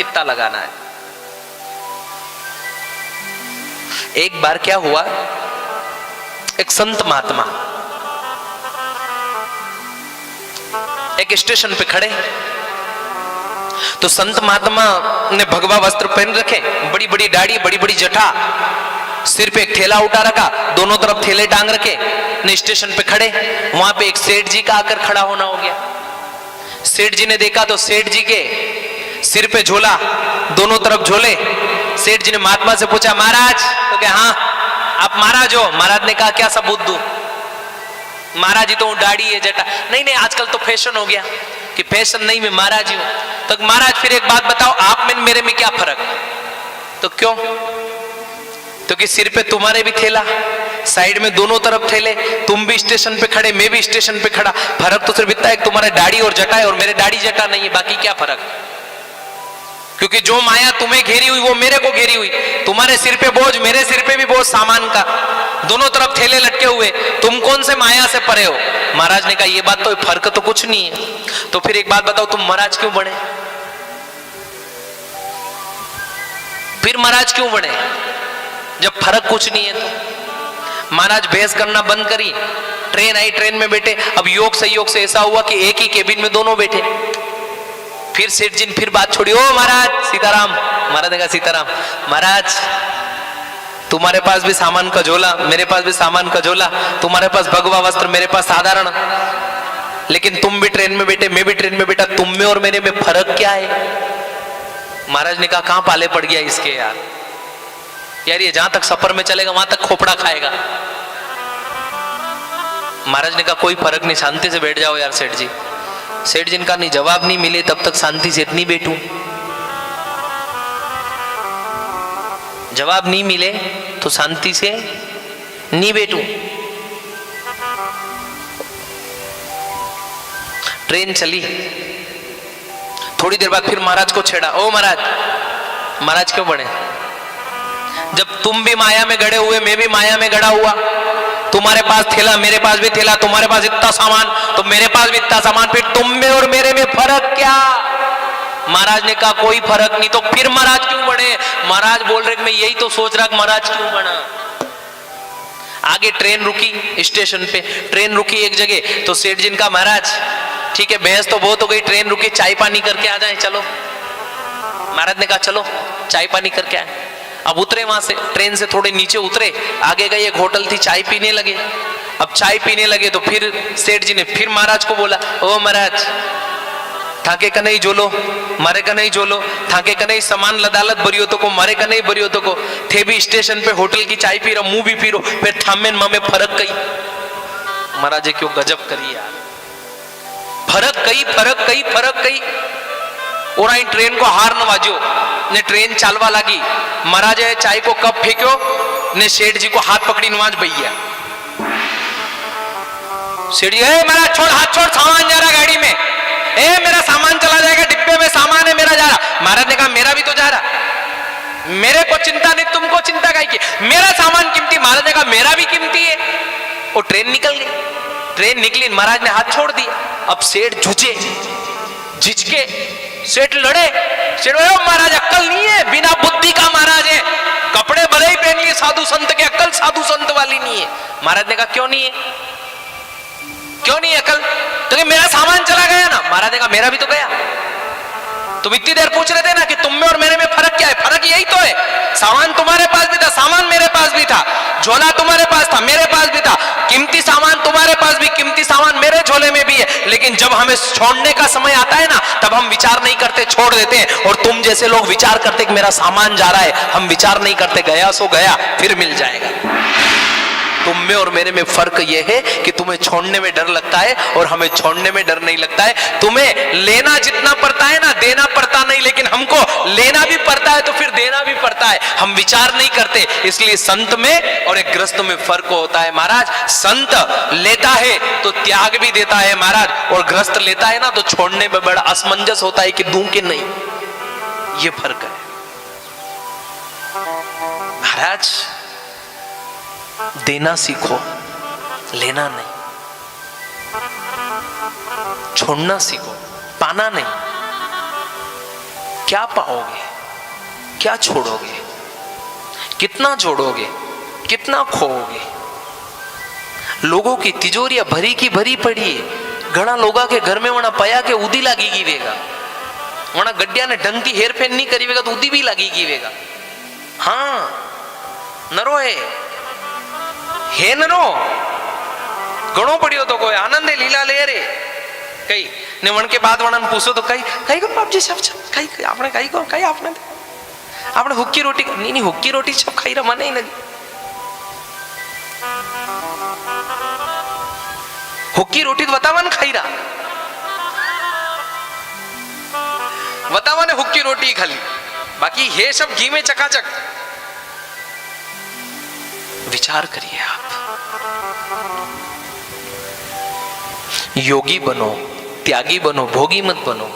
कितना लगाना है। एक बार क्या हुआ, एक संत महात्मा एक स्टेशन पे खड़े, तो संत महात्मा ने भगवा वस्त्र पहन रखे, बड़ी बड़ी दाढ़ी, बड़ी बड़ी जटा, सिर पे एक थैला उठा रखा, दोनों तरफ थैले टांग रखे, ने स्टेशन पे खड़े। वहां पे एक सेठ जी का आकर खड़ा होना हो गया। सेठ जी ने देखा तो सेठ जी के सिर पे झोला, दोनों तरफ झोले। सेठ जी ने महात्मा से पूछा, महाराज? तो क्या, हाँ आप महाराज हो? महाराज ने कहा, क्या सबूत दूं? महाराज ही तो दाढ़ी है, जटा नहीं। नहीं, आजकल तो फैशन हो गया कि फैशन नहीं, मैं महाराज ही हूं। तो महाराज फिर एक बात बताओ, आप में मेरे में क्या फर्क? तो क्यों? तो कि सिर पे तुम्हारे भी थैला, साइड में दोनों तरफ थैले, तुम भी स्टेशन पे खड़े, मैं भी स्टेशन पे खड़ा, फर्क तो सिर्फ इतना है कि तुम्हारे दाढ़ी और जटा है और मेरे दाढ़ी जटा नहीं है, बाकी क्या फर्क? क्योंकि जो माया तुम्हें घेरी हुई वो मेरे को घेरी हुई। तुम्हारे सिर पे बोझ, मेरे सिर पे भी बोझ सामान का, दोनों तरफ थैले लटके हुए, तुम कौन से माया से परे हो? महाराज ने कहा, ये बात तो फर्क तो कुछ नहीं है। तो फिर एक बात बताओ, तुम महाराज क्यों बने? फिर महाराज क्यों बने जब फर्क कुछ नहीं है? तो महाराज बहस करना बंद करी, ट्रेन आई, ट्रेन में बैठे। अब योग संयोग से ऐसा हुआ कि एक ही केबिन में दोनों बैठे। फिर सेठ जी ने फिर बात छोड़ी, ओ महाराज सीताराम। महाराज ने कहा, सीताराम। महाराज तुम्हारे पास भी सामान का झोला, मेरे पास भी सामान का झोला, तुम्हारे पास भगवा वस्त्र, मेरे पास साधारण, लेकिन तुम भी ट्रेन में बैठे, मैं भी ट्रेन में बैठा, तुम में और मेरे में फर्क क्या है? महाराज ने कहा, कहां पाले पड़ गया इसके यार, ये जहां तक सफर में चलेगा वहां तक खोपड़ा खाएगा। महाराज ने कहा, कोई फर्क नहीं, शांति से बैठ जाओ यार सेठ जी। सेठ जी का नहीं जवाब नहीं मिले तब तक शांति से इतनी बैठूं, जवाब नहीं मिले तो शांति से नहीं बैठूं। ट्रेन चली, थोड़ी देर बाद फिर महाराज को छेड़ा, ओ महाराज। महाराज क्यों बने? जब तुम भी माया में गड़े हुए, मैं भी माया में गड़ा हुआ, तुम्हारे पास थैला, मेरे पास भी थैला, तुम्हारे पास इतना सामान तो मेरे पास भी इतना सामान, फिर तुम में और मेरे में फर्क क्या? महाराज ने कहा, कोई फर्क नहीं। तो फिर महाराज क्यों बने? महाराज बोल रहे, मैं यही तो सोच रहा महाराज क्यों बना। आगे ट्रेन रुकी, स्टेशन पे ट्रेन रुकी एक जगह, तो सेठ जी ने कहा, महाराज ठीक है बहस तो बहुत हो गई, ट्रेन रुकी, चाय पानी करके आ जाए, चलो। महाराज ने कहा, चलो चाय पानी करके आए। अब उतरे वहां से, ट्रेन से थोड़े नीचे उतरे, आगे गए एक होटल थी, चाय पीने लगे। अब चाय पीने लगे तो फिर सेठ जी ने फिर महाराज को बोला, ओ महाराज थाके का नहीं जोलो, मारे का नहीं जोलो, थाके का नहीं, सामान लदालत बरियो तो को, मारे का नहीं बरियो तो को, थे भी स्टेशन पे होटल की चाय पी रहा, मुंह भी पी रो, फिर थामे में फर्क कई। महाराज क्यों गजब करी यार, फर्क कई, फर्क कई, फर्क कई। और आई ट्रेन को हार न वाजो ने, ट्रेन चालवा लगी। महाराज चाय को कप फेंक्यो ने, सेठ जी को हाथ पकड़ी नवाज भैया। सेठ जी, महाराज छोड़, हाथ छोड़, सामान जा रहा गाड़ी में, मेरा सामान चला जाएगा, डिब्बे में सामान है मेरा जा रहा। महाराज ने कहा, मेरा भी तो जा रहा, मेरे को चिंता नहीं, तुमको चिंता काहे की? मेरा सामान कीमती। महाराज ने कहा, मेरा भी कीमती है। और ट्रेन निकल गई, ट्रेन निकली, महाराज ने हाथ छोड़ दिया। अब सेठ झुझे, झिझके, सेठ लड़े। सेठ महाराज अक्कल नहीं है, बिना बुद्धि का महाराज है, कपड़े भले ही पहन लिए साधु संत के, अक्कल साधु संत वाली नहीं है। महाराज ने कहा, क्यों नहीं है, क्यों नहीं अकल? तो मेरा सामान चला गया ना। महाराज ने कहा, मेरा भी तो गया। तुम इतनी देर पूछ रहे थे ना कि तुम में और मेरे में फर्क क्या है? फर्क यही तो है, सामान तुम्हारे पास भी था, सामान मेरे पास भी था, झोला तुम्हारे पास था, मेरे पास भी था, कीमती सामान तुम्हारे पास भी, कीमती सामान मेरे झोले में भी है। लेकिन जब हमें छोड़ने का समय आता है ना, तब हम विचार नहीं करते, छोड़ देते हैं। और तुम जैसे लोग विचार करते कि मेरा सामान जा रहा है, हम विचार नहीं करते, गया सो गया, फिर मिल जाएगा। तुम में और मेरे में फर्क यह है कि तुम्हें छोड़ने में डर लगता है और हमें छोड़ने में डर नहीं लगता है। तुम्हें लेना जितना पड़ता है ना, देना पड़ता नहीं, लेकिन हमको लेना भी पड़ता है तो फिर देना भी पड़ता है, हम विचार नहीं करते। इसलिए संत में और एक ग्रस्त में फर्क होता है महाराज। संत लेता है तो त्याग भी देता है महाराज, और ग्रस्त लेता है ना तो छोड़ने में बड़ा असमंजस होता है कि दूं कि नहीं, ये फर्क है महाराज। देना सीखो, लेना नहीं, छोड़ना सीखो, पाना नहीं। क्या पाओगे, क्या छोड़ोगे, कितना जोड़ोगे, कितना खोओगे। लोगों की तिजोरियां भरी की भरी पड़ी है। घना लोगा के घर में वना पया के उदी लागी वेगा, वना गड्डिया ने ढंग की हेर फेर नहीं करी वेगा तो उदी भी लागी वेगा। हाँ नरो हे नरो घणो पड़ियो तो कोई आनंद लीला ले रे कई ने वण के बाद वणन पूछो तो कई को बाप जी सब कई आपने कई को कई आपने हुक्की रोटी नहीं हुक्की रोटी सब खाई रा मने ही नहीं। हुक्की रोटी तो बतावा खाई रहा, बतावा ने हुक्की रोटी खाली, बाकी ये सब घी में चकाचक। विचार करिए आप, योगी बनो, त्यागी बनो, भोगी मत बनो।